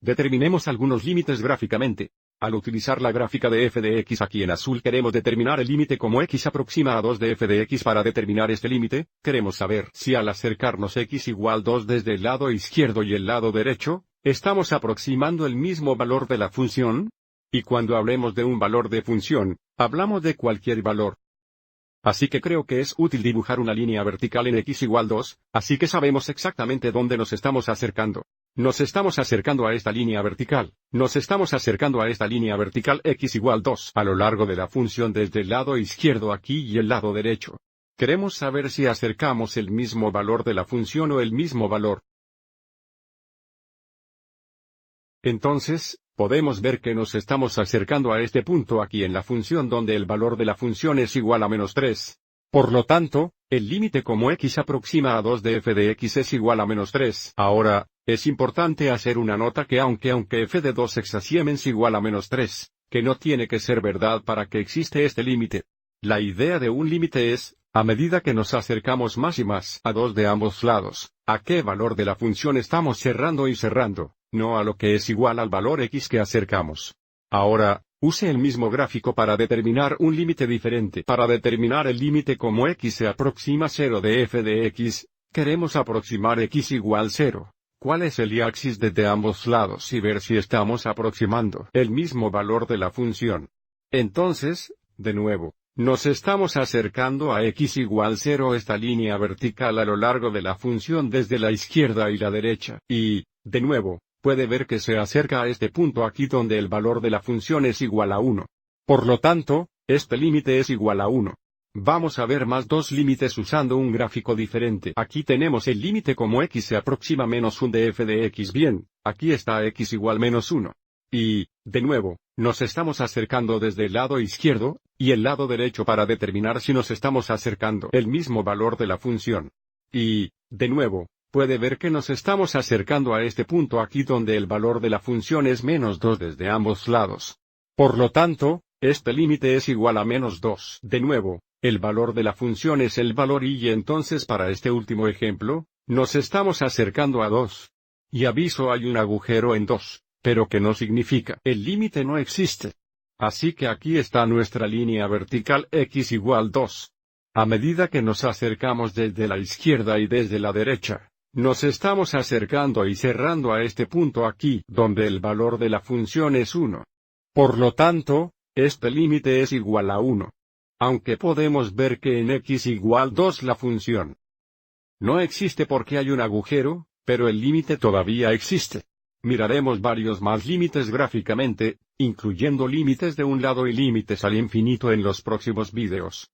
Determinemos algunos límites gráficamente. Al utilizar la gráfica de f de x aquí en azul queremos determinar el límite como x aproxima a 2 de f de x. Para determinar este límite, queremos saber si al acercarnos x igual 2 desde el lado izquierdo y el lado derecho, estamos aproximando el mismo valor de la función. Y cuando hablemos de un valor de función, hablamos de cualquier valor. Así que creo que es útil dibujar una línea vertical en x igual 2, así que sabemos exactamente dónde nos estamos acercando. Nos estamos acercando a esta línea vertical. Nos estamos acercando a esta línea vertical x igual 2 a lo largo de la función desde el lado izquierdo aquí y el lado derecho. Queremos saber si acercamos el mismo valor de la función o el mismo valor. Entonces, podemos ver que nos estamos acercando a este punto aquí en la función donde el valor de la función es igual a -3. Por lo tanto, el límite como x aproxima a 2 de f de x es igual a -3. Ahora, es importante hacer una nota que aunque f de 2x a Siemens igual a -3, que no tiene que ser verdad para que existe este límite. La idea de un límite es, a medida que nos acercamos más y más a 2 de ambos lados, a qué valor de la función estamos cerrando y cerrando, no a lo que es igual al valor x que acercamos. Ahora, use el mismo gráfico para determinar un límite diferente. Para determinar el límite como x se aproxima 0 de f de x, queremos aproximar x igual 0. ¿Cuál es el y-axis desde ambos lados y ver si estamos aproximando el mismo valor de la función? Entonces, de nuevo, nos estamos acercando a x igual 0 esta línea vertical a lo largo de la función desde la izquierda y la derecha. Y, de nuevo, puede ver que se acerca a este punto aquí donde el valor de la función es igual a 1. Por lo tanto, este límite es igual a 1. Vamos a ver más dos límites usando un gráfico diferente. Aquí tenemos el límite como x se aproxima -1 de f de x. Bien, aquí está x igual -1. Y, de nuevo, nos estamos acercando desde el lado izquierdo y el lado derecho para determinar si nos estamos acercando el mismo valor de la función. Y, de nuevo, puede ver que nos estamos acercando a este punto aquí donde el valor de la función es -2 desde ambos lados. Por lo tanto, este límite es igual a -2. De nuevo, el valor de la función es el valor y entonces para este último ejemplo, nos estamos acercando a 2. Y aviso, hay un agujero en 2, pero que no significa el límite no existe. Así que aquí está nuestra línea vertical x igual 2. A medida que nos acercamos desde la izquierda y desde la derecha, nos estamos acercando y cerrando a este punto aquí donde el valor de la función es 1. Por lo tanto, este límite es igual a 1. Aunque podemos ver que en x igual 2 la función no existe porque hay un agujero, pero el límite todavía existe. Miraremos varios más límites gráficamente, incluyendo límites de un lado y límites al infinito en los próximos vídeos.